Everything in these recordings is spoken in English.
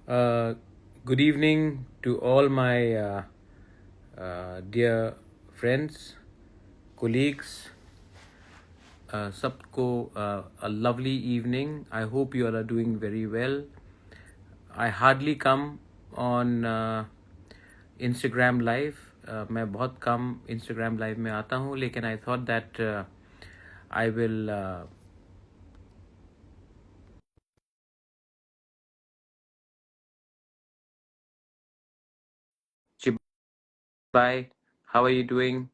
Uh, Good evening to all my dear friends, colleagues. Sabko, a lovely evening. I hope you all are doing very well. I hardly come on Instagram live. मैं बहुत कम Instagram live में आता हूँ, लेकिन I thought that I will. Chibai, how are you doing?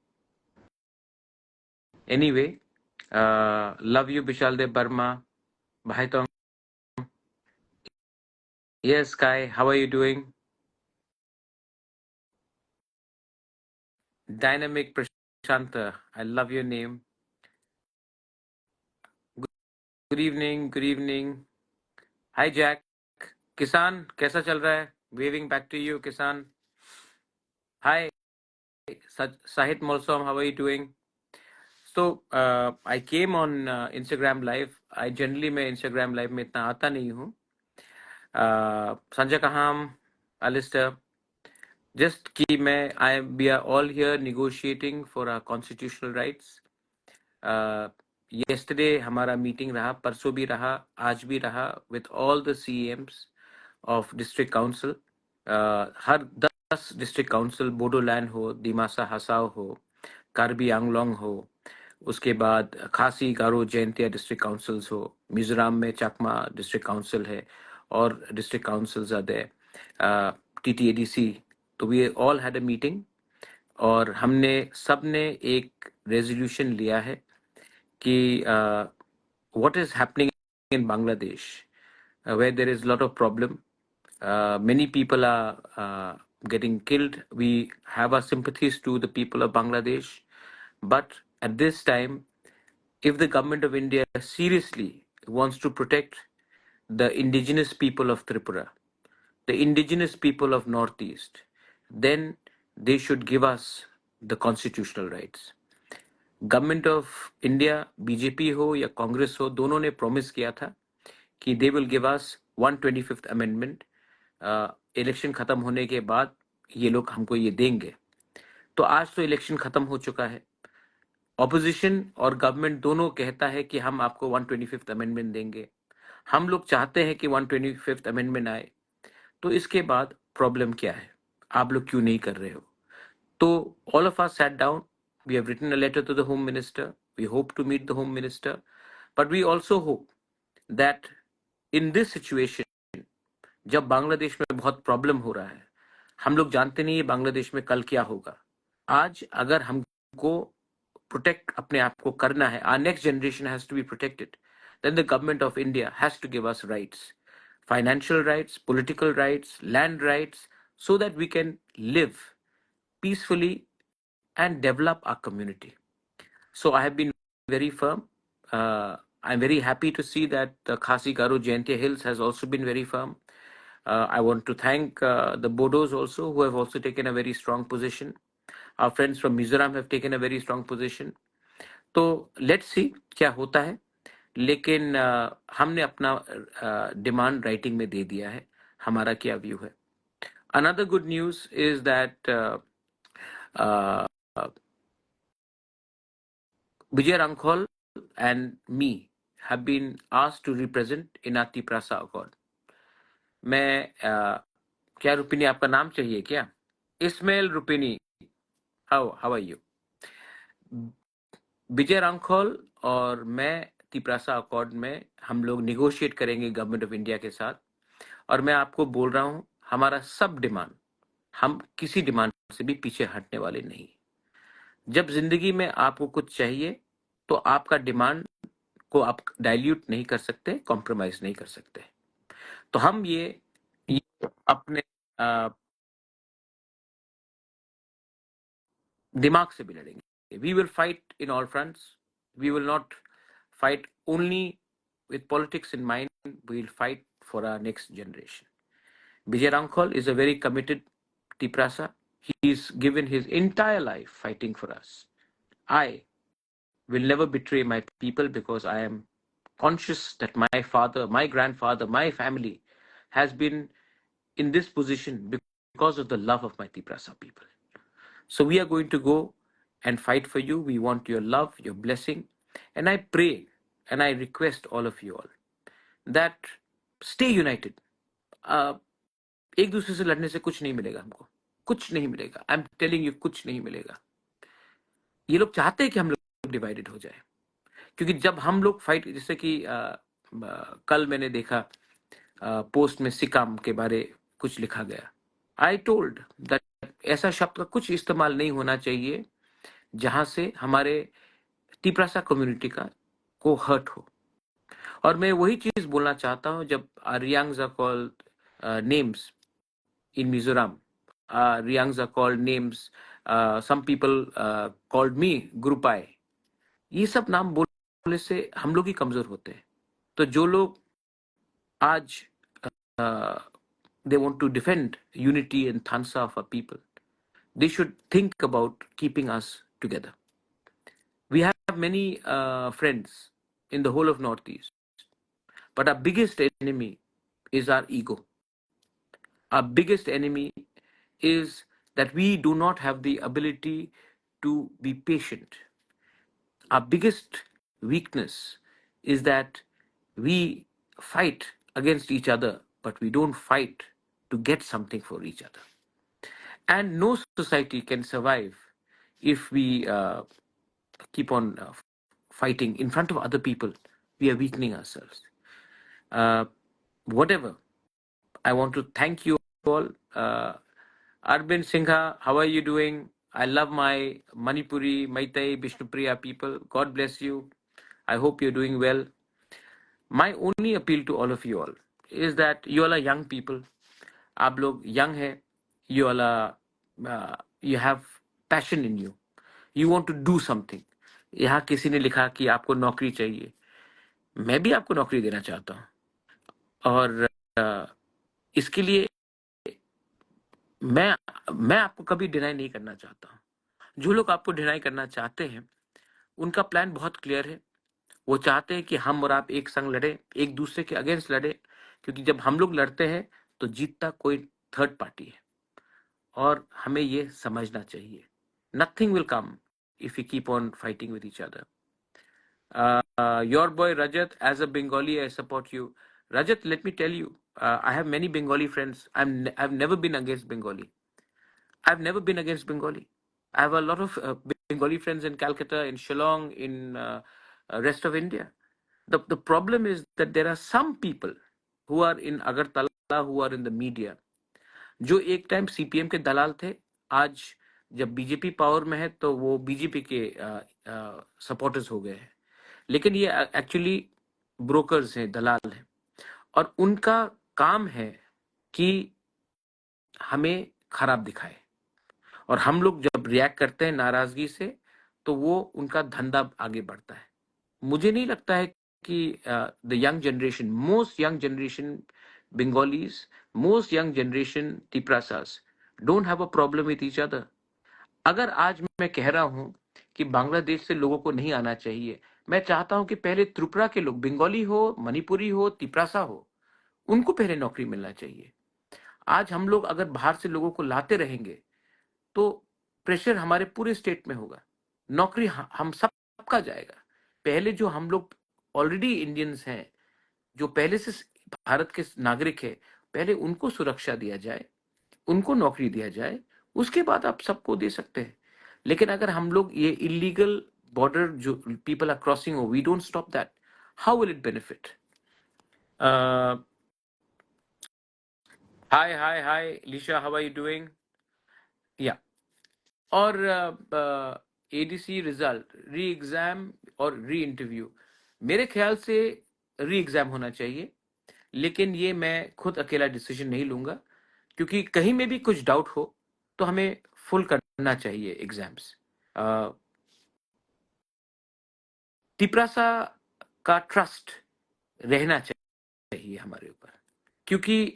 Anyway, love you, Bishal Dev Burma. Bhai Tong. Yes, Kai, how are you doing? Dynamic Prashanta, I love your name. Good evening, good evening. Hi, Jack. Kisan, कैसा चल रहा है? Waving back to you, Kisan. Hi, Sahit Molsom, how are you doing? So, I came on Instagram Live. I generally मैं Instagram Live में इतना आता नहीं हूँ. Sanjay Kaham, Alistair, just कि we are all here negotiating for our constitutional rights. Yesterday हमारा meeting रहा, परसों भी रहा, आज भी रहा with all the CMs of district council. Her 10 district council, Bodoland हो, दिमासा हसाओ हो, कार्बी आंगलोंग हो, उसके बाद खासी गारो जयंतिया डिस्ट्रिक्ट काउंसिल्स हो, मिजोरम में चकमा डिस्ट्रिक्ट काउंसिल है और district councils are there, TTADC. तो we all had a meeting और हमने सबने एक रेजोल्यूशन लिया है कि what is happening in Bangladesh, where there is a lot of problem. Many people are getting killed. We have our sympathies to the people of Bangladesh. But at this time, if the government of India seriously wants to protect the indigenous people of Tripura, the indigenous people of Northeast, then they should give us the constitutional rights. Government of India, BJP हो या कांग्रेस हो, दोनों ने promise किया था कि they will give us 125th amendment. Election खत्म होने के बाद ये लोग हमको ये देंगे. तो आज तो इलेक्शन खत्म हो चुका है. ऑपोजिशन और गवर्नमेंट दोनों कहता है कि हम आपको 125th अमेंडमेंट देंगे. हम लोग चाहते हैं कि 125th अमेंडमेंट आए. तो इसके बाद प्रॉब्लम क्या है, आप लोग क्यों नहीं कर रहे हो? तो all of us sat down. We have written a letter to the Home Minister. We hope to meet the Home Minister. But we also hope that in this situation, जब बांग्लादेश में बहुत प्रॉब्लम हो रहा है, हम लोग जानते नहीं है बांग्लादेश में कल क्या होगा. आज अगर हमको प्रोटेक्ट अपने आप को करना है, our next generation has to be protected, then the government of India has to give us rights, financial rights, political rights, land rights, so that we can live peacefully and develop our community. So I have been very firm. I'm very happy to see that the Khasi Garo Jayantia Hills has also been very firm. I want to thank the Bodos also, who have also taken a very strong position. Our friends from Mizoram have taken a very strong position. तो let's see क्या होता है, लेकिन हमने अपना demand writing में दे दिया है, हमारा क्या व्यू है. Another good news is that Vijay Rankhol and me have been asked to represent in Ati Prasa Accord. मैं क्या रुपिनी, आपका नाम चाहिए क्या? Ismail रुपिनी, how are you? विजय रांखोल और मैं तिप्रासा अकॉर्ड में हम लोग निगोशिएट करेंगे गवर्नमेंट ऑफ इंडिया के साथ. और मैं आपको बोल रहा हूं, हमारा सब डिमांड, हम किसी डिमांड से भी पीछे हटने वाले नहीं. जब जिंदगी में आपको कुछ चाहिए तो आपका डिमांड को आप डाइल्यूट नहीं कर सकते, कॉम्प्रोमाइज नहीं कर सकते. तो हम ये अपने दिमाग से भी लड़ेंगे. We will fight in all fronts. We will not fight only with politics in mind. We will fight for our next generation. Vijay Rankhol is a very committed Tiprasa. He's given his entire life fighting for us. I will never betray my people because I am conscious that my father, my grandfather, my family has been in this position because of the love of my Tiprasa people. So we are going to go and fight for you. We want your love, your blessing. And I pray and I request all of you all that stay united. एक दूसरे से लड़ने से कुछ नहीं मिलेगा हमको, कुछ नहीं मिलेगा. आई एम टेलिंग यू, कुछ नहीं मिलेगा. ये लोग चाहते हैं कि हम लोग डिवाइडेड हो जाए, क्योंकि जब हम लोग फाइट, जैसे कि कल मैंने देखा पोस्ट में सिकाम के बारे कुछ लिखा गया. आई टोल्ड दैट ऐसा शब्द का कुछ इस्तेमाल नहीं होना चाहिए जहां से हमारे तिप्रासा कम्युनिटी का को हर्ट हो. और मैं वही चीज बोलना चाहता हूं, जब Riangs are called names in Mizoram. Riangs are called names. Some people called me Grupai. ये सब नाम बोलने से हम लोग ही कमजोर होते हैं. तो जो लोग आज they want to defend unity and Thansa of our people, they should think about keeping us together. We have many friends in the whole of Northeast, but our biggest enemy is our ego. Our biggest enemy is that we do not have the ability to be patient. Our biggest weakness is that we fight against each other, but we don't fight to get something for each other. And no society can survive if we keep on fighting in front of other people. We are weakening ourselves. Whatever, I want to thank you all. Arvind Singha, how are you doing? I love my Manipuri, Maitai, Bishnupriya people. God bless you. I hope you're doing well. My only appeal to all of you all is that you all are young people. आप लोग young है. You all are, you have passion in you. You want to do something. यहाँ किसी ने लिखा कि आपको नौकरी चाहिए. मैं भी आपको नौकरी देना चाहता हूँ. और इसके लिए मैं आपको कभी डिनाई नहीं करना चाहता हूं. जो लोग आपको डिनाई करना चाहते हैं, उनका प्लान बहुत क्लियर है. वो चाहते हैं कि हम और आप एक संग लड़े, एक दूसरे के अगेंस्ट लड़े, क्योंकि जब हम लोग लड़ते हैं तो जीतता कोई थर्ड पार्टी है. और हमें ये समझना चाहिए. Nothing will come if we keep on fighting with each other. Your boy Rajat, as a Bengali, I support you. Rajat, let me tell you, I have many Bengali friends. I've never been against Bengali. I've never been against Bengali. I have a lot of Bengali friends in Calcutta, in Shillong, in rest of India. The problem is that there are some people who are in Agartala, who are in the media, जो एक time CPM के दलाल थे. आज जब BJP power में है तो वो बीजेपी के सपोर्टर्स हो गए हैं. लेकिन ये एक्चुअली ब्रोकर्स हैं, दलाल हैं. और उनका काम है कि हमें खराब दिखाए. और हम लोग जब रिएक्ट करते हैं नाराजगी से, तो वो उनका धंधा आगे बढ़ता है. मुझे नहीं लगता है कि the young generation, most young generation Bengalis, most young generation Tiprasas don't have a problem with each other. अगर आज मैं कह रहा हूं कि बांग्लादेश से लोगों को नहीं आना चाहिए, मैं चाहता हूं कि पहले त्रिपुरा के लोग, बंगाली हो, मणिपुरी हो, तिप्रासा हो, उनको पहले नौकरी मिलना चाहिए. आज हम लोग अगर बाहर से लोगों को लाते रहेंगे तो प्रेशर हमारे पूरे स्टेट में होगा. नौकरी हम सबका जाएगा. पहले जो हम लोग ऑलरेडी इंडियंस हैं, जो पहले से भारत के नागरिक है, पहले उनको सुरक्षा दिया जाए, उनको नौकरी दिया जाए, उसके बाद आप सबको दे सकते हैं. लेकिन अगर हम लोग ये इलीगल बॉर्डर जो people are crossing, we don't stop that, how will it benefit? Hi Lisha, how are you doing? Yeah. और एडीसी रिजल्ट, री एग्जाम और री इंटरव्यू, मेरे ख्याल से री एग्जाम होना चाहिए. लेकिन ये मैं खुद अकेला डिसीजन नहीं लूंगा, क्योंकि कहीं में भी कुछ डाउट हो तो हमें फुल करना चाहिए एग्जाम्स. तिप्रासा का ट्रस्ट रहना चाहिए हमारे ऊपर, क्योंकि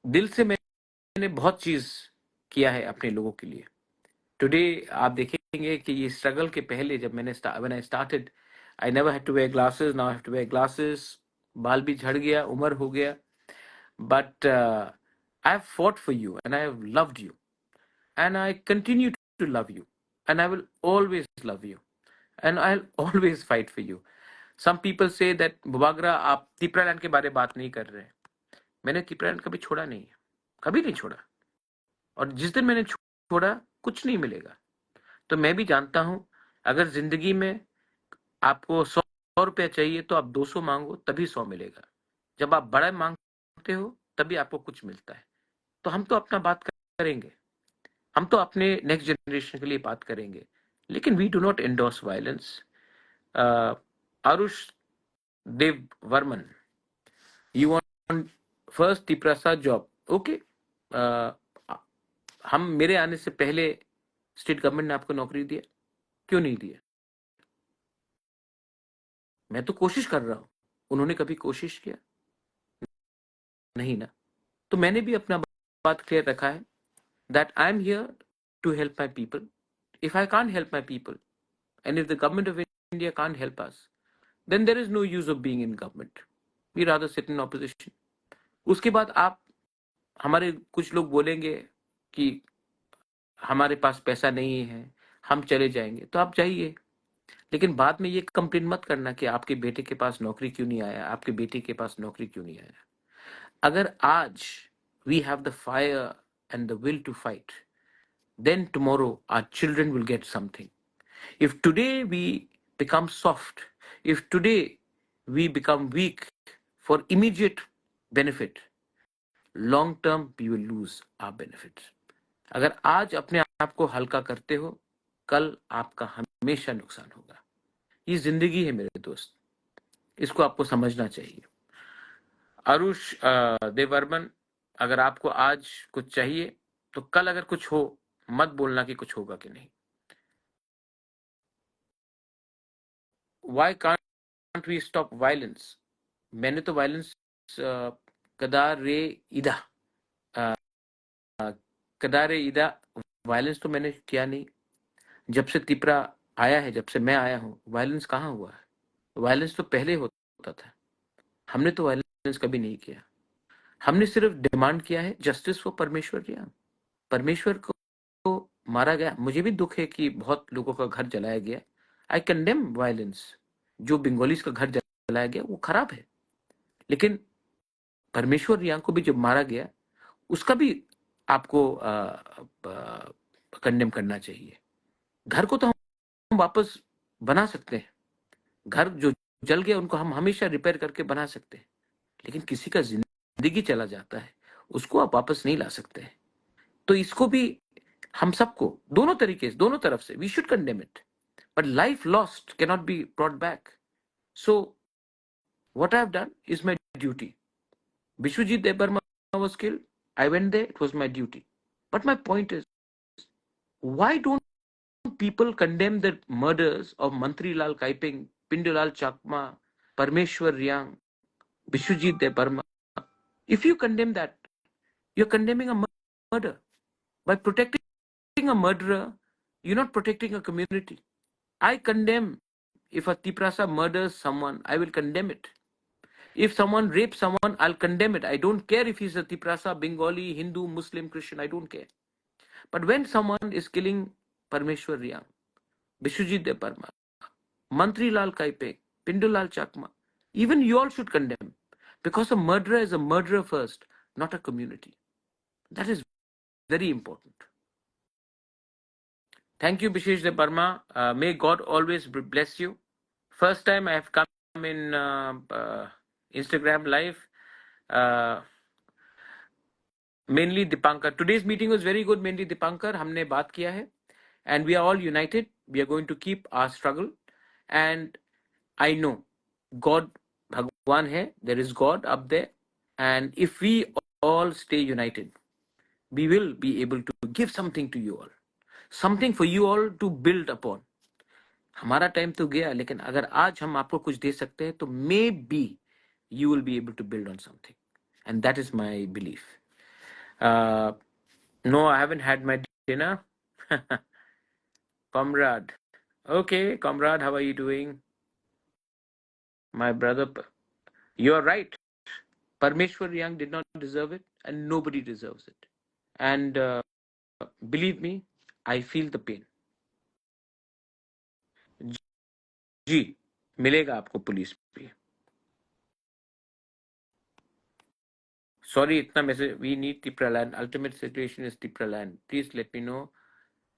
दिल से मैंने बहुत चीज किया है अपने लोगों के लिए. टुडे आप देखेंगे कि ये स्ट्रगल के पहले जब मैंने when I started, I never had to wear glasses. Now I have to wear glasses. बाल भी झड़ गया, उम्र हो गया. but I have fought for you and I have loved you and I continue to love you and I will always love you and I'll always fight for you. Some people say that Bubagra आप तिपरालैंड के बारे में बात नहीं कर रहे हैं. मैंने तिपरालैंड कभी छोड़ा नहीं है, कभी नहीं छोड़ा, और जिस दिन मैंने छोड़ा कुछ नहीं मिलेगा. तो मैं भी जानता हूं अगर जिंदगी में आपको 100 रुपया चाहिए तो आप 200 मांगो तभी 100 मिलेगा. जब आप बड़ा मांगते हो तभी आपको कुछ मिलता है. तो हम तो अपना बात करेंगे, हम तो अपने नेक्स्ट जनरेशन के लिए बात करेंगे, लेकिन we do not endorse violence. Aarush Dev Varman, you want first Tiprasa job. Okay, हम मेरे आने से पहले स्टेट गवर्नमेंट ने आपको नौकरी दिया, क्यों नहीं दिया? मैं तो कोशिश कर रहा हूं, उन्होंने कभी कोशिश किया नहीं ना. तो मैंने भी अपना बात क्लियर रखा है that I am here to help my people. If I can't help my people, and if the government of India can't help us, then there is no use of being in government. We rather sit in opposition. उसके बाद आप हमारे कुछ लोग बोलेंगे कि हमारे पास पैसा नहीं है, हम चले जाएंगे. तो आप जाइए, लेकिन बाद में ये कंप्लेन मत करना कि आपके बेटे के पास नौकरी क्यों नहीं आया, आपके बेटे के पास नौकरी क्यों नहीं आया. अगर आज we have the fire and the will to fight, then tomorrow our children will get something. If today we become soft, if today we become weak for immediate benefit, long term we will lose our benefits. अगर आज अपने आप को हल्का करते हो, कल आपका हमेशा नुकसान होगा. ये जिंदगी है मेरे दोस्त, इसको आपको समझना चाहिए. आरुष देवर्मन, अगर आपको आज कुछ चाहिए तो कल अगर कुछ हो मत बोलना कि कुछ होगा कि नहीं. Why can't we stop violence? मैंने तो वायलेंस कदारे इदा कदारे इदा वायलेंस तो मैंने किया नहीं. जब से तिपरा आया है, जब से मैं आया हूँ, वायलेंस कहाँ हुआ है? वायलेंस तो पहले होता था. हमने तो वायलेंस कभी नहीं किया. हमने सिर्फ डिमांड किया है जस्टिस फॉर परमेश्वर रियांग. परमेश्वर को मारा गया. मुझे भी दुख है कि बहुत लोगों का घर जलाया गया. आई कंडेम वायलेंस. जो बंगालीज का घर जलाया गया वो खराब है, लेकिन परमेश्वर रियांग को भी जब मारा गया उसका भी आपको कंडेम करना चाहिए. घर को तो हम वापस बना सकते हैं. घर जो जल गया उनको हम हमेशा रिपेयर करके बना सकते हैं, लेकिन किसी का जिंदगी चला जाता है उसको आप वापस नहीं ला सकते हैं. तो इसको भी हम सबको दोनों तरीके से, दोनों तरफ से we should condemn it. But life lost can not be brought back. So what I have done is my duty. Vishwajit Debarma was killed. I went there. It was my duty. But my point is, why don't people condemn the murders of Mantri Lal Kaiping, Pindulal Chakma, Parmeshwar Riang, Vishwajit Debarma? If you condemn that, you're condemning a murder. By protecting a murderer, you're not protecting a community. I condemn if a Tiprasa murders someone, I will condemn it. If someone rapes someone, I'll condemn it. I don't care if he's a Tiprasa, Bengali, Hindu, Muslim, Christian, I don't care. But when someone is killing Parmeshwar Riang, Vishwajit Debarma, Mantri Lal Kaipe, Pindulal Chakma, even you all should condemn. Because a murderer is a murderer first, not a community. That is very important. Thank you, Bishesh Debarma. May God always bless you. First time I have come in Instagram live. Mainly Dipankar. Today's meeting was very good. Mainly Dipankar. हमने बात किया है, and we are all united. We are going to keep our struggle, and I know God, भगवान है. There is God up there, and if we all stay united, we will be able to give something to you all, something for you all to build upon. हमारा time तो गया, लेकिन अगर आज हम आपको कुछ दे सकते हैं तो may be you will be able to build on something, and that is my belief. No, I haven't had my dinner. Comrade. Okay, comrade, how are you doing? My brother, you are right. Parmeshwar Young did not deserve it, and nobody deserves it. And believe me, I feel the pain. जी, मिलेगा आपको police भी. Sorry, इतना message. We need Tipraland. Ultimate situation is Tipraland. Please let me know.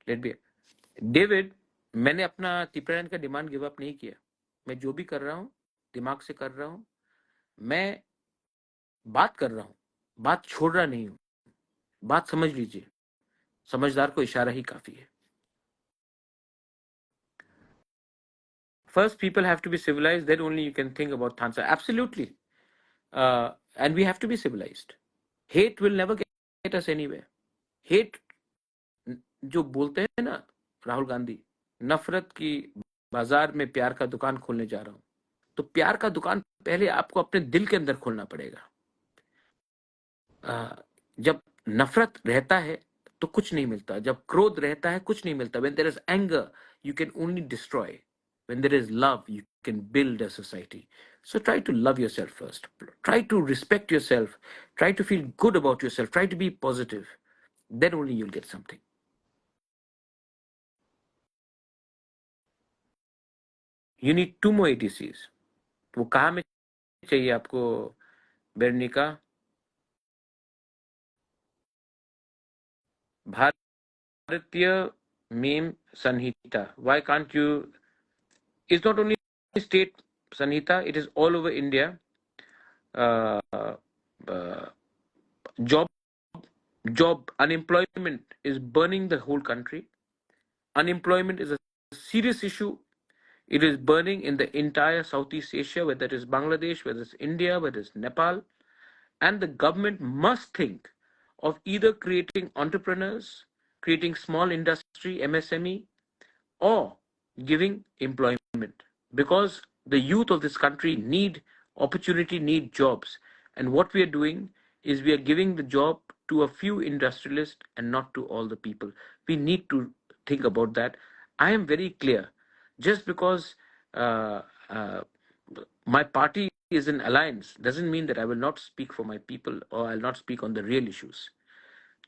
Let me. David, मैंने अपना Tipraland का demand give up नहीं किया. मैं जो भी कर रहा हूँ दिमाग से कर रहा हूँ. मैं बात कर रहा हूँ, बात छोड़ रहा नहीं हूँ. बात समझ लीजिए, समझदार को इशारा ही काफी है. First, people have to be civilized. Then only you can think about Thansa. Absolutely. And we have to be civilized. Hate will never get us anywhere. Hate, जो बोलते हैं ना राहुल गांधी, नफरत की बाजार में प्यार का दुकान खोलने जा रहा हूं. तो प्यार का दुकान पहले आपको अपने दिल के अंदर खोलना पड़ेगा. जब नफरत रहता है तो कुछ नहीं मिलता. जब क्रोध रहता है कुछ नहीं मिलता. When there is anger, you can only destroy. When there is love, you can build a society. So try to love yourself first. Try to respect yourself. Try to feel good about yourself. Try to be positive. Then only you'll get something. You need 2 more ADCs. वो कहाँ में चाहिए आपको बेरनिका? भारतीय meme Samhita. Why can't you? It's not only state sanhita, it is all over India. Uh, uh, job unemployment is burning the whole country. Unemployment is a serious issue. It is burning in the entire Southeast Asia, whether it is Bangladesh, whether it's India, whether it's Nepal. And the government must think of either creating entrepreneurs, creating small industry, MSME, or giving employment, because the youth of this country need opportunity, need jobs. And what we are doing is we are giving the job to a few industrialists and not to all the people. We need to think about that. I am very clear. Just because uh, uh, my party is in alliance doesn't mean that I will not speak for my people or I'll not speak on the real issues.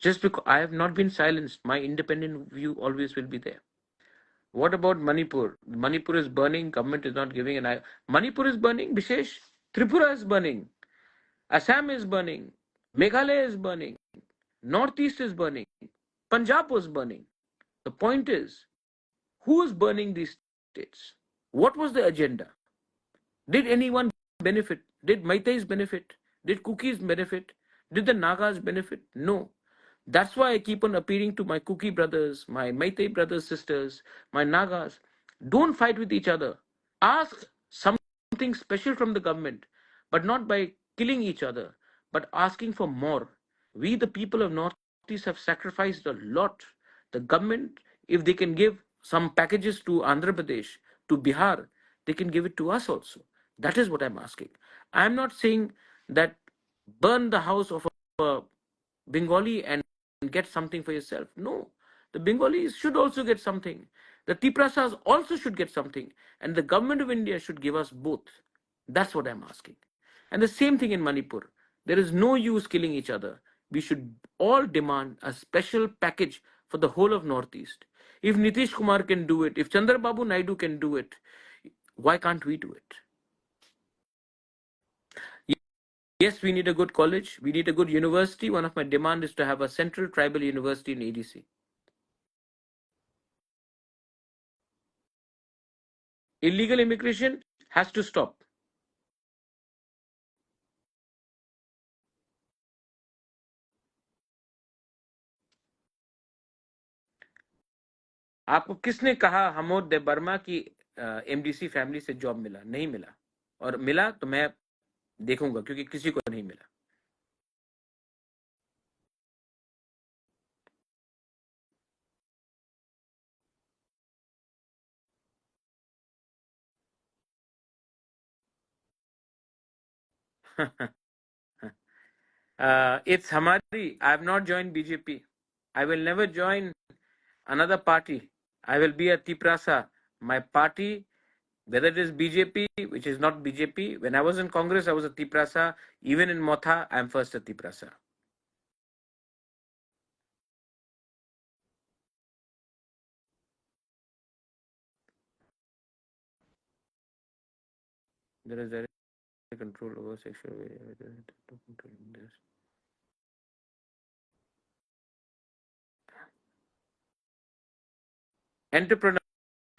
Just because I have not been silenced, my independent view always will be there. What about Manipur? Manipur is burning. Government is not giving an eye. Manipur is burning. Bishesh. Tripura is burning. Assam is burning. Meghalaya is burning. Northeast is burning. Punjab was burning. The point is, who is burning these states? What was the agenda? Did anyone benefit? Did Maitais benefit? Did Kukis benefit? Did the Nagas benefit? No. That's why I keep on appealing to my Kuki brothers, my Maitai brothers, sisters, my Nagas. Don't fight with each other. Ask something special from the government, but not by killing each other, but asking for more. We, the people of Northeast, have sacrificed a lot. The government, if they can give some packages to Andhra Pradesh, to Bihar, they can give it to us also. That is what I'm asking. I'm not saying that burn the house of a Bengali and get something for yourself. No, the Bengalis should also get something. The Tiprasas also should get something. And the government of India should give us both. That's what I'm asking. And the same thing in Manipur. There is no use killing each other. We should all demand a special package for the whole of Northeast. If Nitish Kumar can do it, if Chandrababu Naidu can do it, why can't we do it? Yes, we need a good college. We need a good university. One of my demands is to have a central tribal university in ADC. Illegal immigration has to stop. आपको किसने कहा हमोद Burma की MDC family से job मिला? नहीं मिला. और मिला तो मैं देखूंगा, क्योंकि किसी को नहीं मिला. It's Hamari. I have not joined BJP. I will never join another party. I will be a Tiprasa. My party Whether it is BJP, which is not BJP. When I was in Congress, I was a Tiprasa. Even in Motha, I'm first a Tiprasa. There is direct control over sexual. Entrepreneur,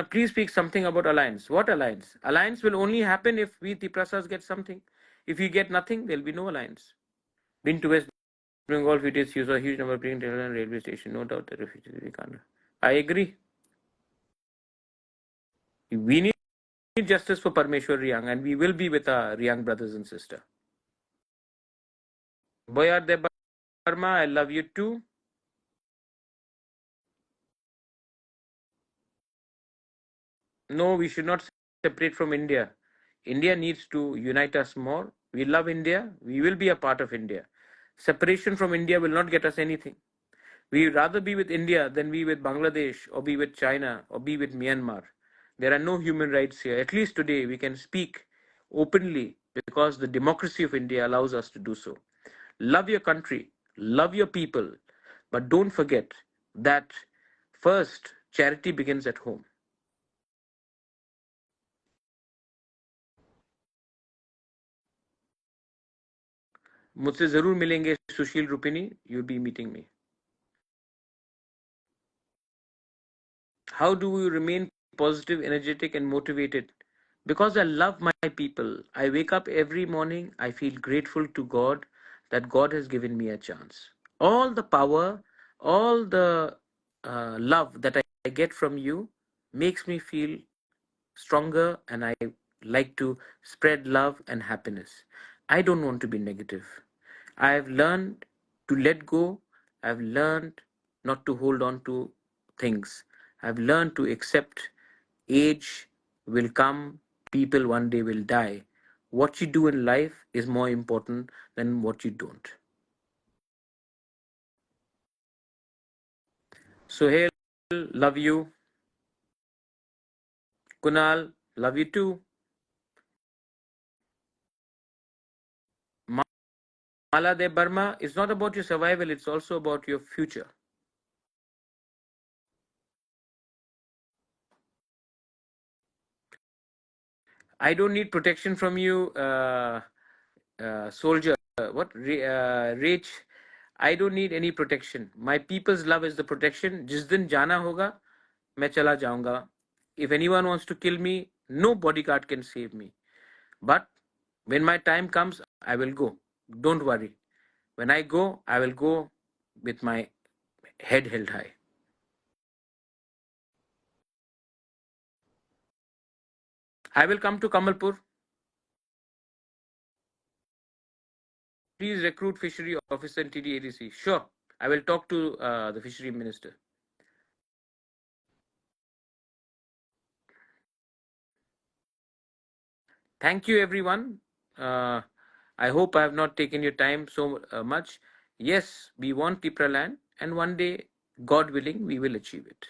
please speak something about alliance. What alliance? Alliance will only happen if we Tiprasas get something. If we get nothing, there'll be no alliance. Been to West Bengal, it is use a huge number of train and railway station. No doubt the refugees we can't. I agree. We need justice for Parmeshwar Riyang, and we will be with our Riyang brothers and sisters. Boyar De Burma, I love you too. No, we should not separate from India. India needs to unite us more. We love India. We will be a part of India. Separation from India will not get us anything. We would rather be with India than be with Bangladesh or be with China or be with Myanmar. There are no human rights here. At least today we can speak openly because the democracy of India allows us to do so. Love your country, love your people, but don't forget that first charity begins at home. मुझसे जरूर मिलेंगे सुशील रूपिनी. You'll be meeting me. How do you remain positive, energetic, and motivated? Because I love my people. I wake up every morning. I feel grateful to God that God has given me a chance. All the power, all the love that I get from you makes me feel stronger, and I like to spread love and happiness. I don't want to be negative. I have learned to let go. I've learned not to hold on to things. I've learned to accept age will come, people one day will die. What you do in life is more important than what you don't. Sohail, love you. Kunal, love you too. Mala De Burma, it's not about your survival, it's also about your future. I don't need protection from you, soldier. Rach, I don't need any protection. My people's love is the protection. जिस दिन जाना होगा, मैं चला जाऊंगा. If anyone wants to kill me, no bodyguard can save me. But when my time comes, I will go. Don't worry. When I go, I will go with my head held high. I will come to Kamalpur. Please recruit fishery officer in TDADC. Sure, I will talk to the fishery minister. Thank you, everyone. I hope I have not taken your time so much. Yes, we want Tipra land, and one day, God willing, we will achieve it.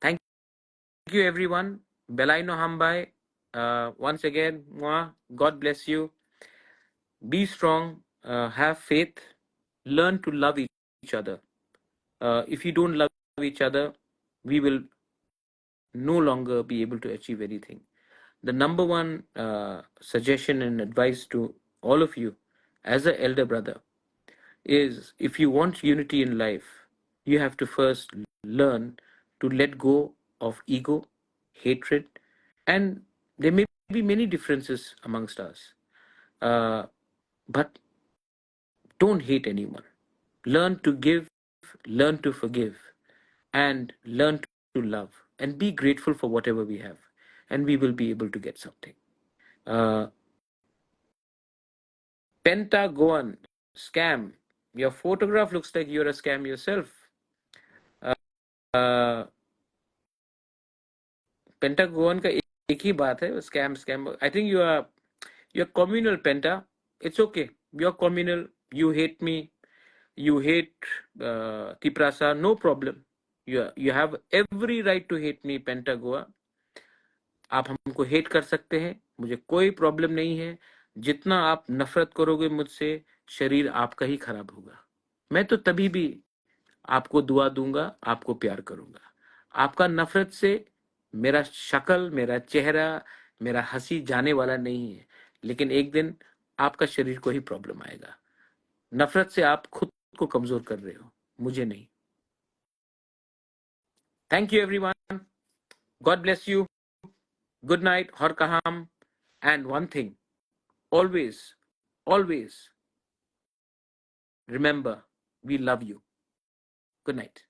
Thank you, everyone. Belai no hambai. Once again, God bless you. Be strong. Have faith. Learn to love each other. If you don't love each other, we will no longer be able to achieve anything. The number one suggestion and advice to all of you as an elder brother is, if you want unity in life, you have to first learn to let go of ego, hatred, and there may be many differences amongst us. But don't hate anyone. Learn to give, learn to forgive, and learn to love. And be grateful for whatever we have. And we will be able to get something. Uh, Pentagon scam. Your photograph looks like you're a scam yourself. Uh, Pentagon का एक ही बात है, scam scam. I think you're communal, Penta. It's okay. You're communal. You hate me. You hate Tiprasa. No problem. You have every right to hate me, Pentagoa. आप हमको hate कर सकते हैं, मुझे कोई प्रॉब्लम नहीं है. जितना आप नफरत करोगे मुझसे, शरीर आपका ही खराब होगा. मैं तो तभी भी आपको दुआ दूंगा, आपको प्यार करूंगा. आपका नफरत से मेरा शक्ल, मेरा चेहरा, मेरा हंसी जाने वाला नहीं है. लेकिन एक दिन आपका शरीर को ही प्रॉब्लम आएगा. नफरत से आप खुद को कमजोर कर रहे हो, मुझे नहीं. Thank you everyone. God bless you. Good night. हर कहाम. And one thing, always, always remember, we love you. Good night.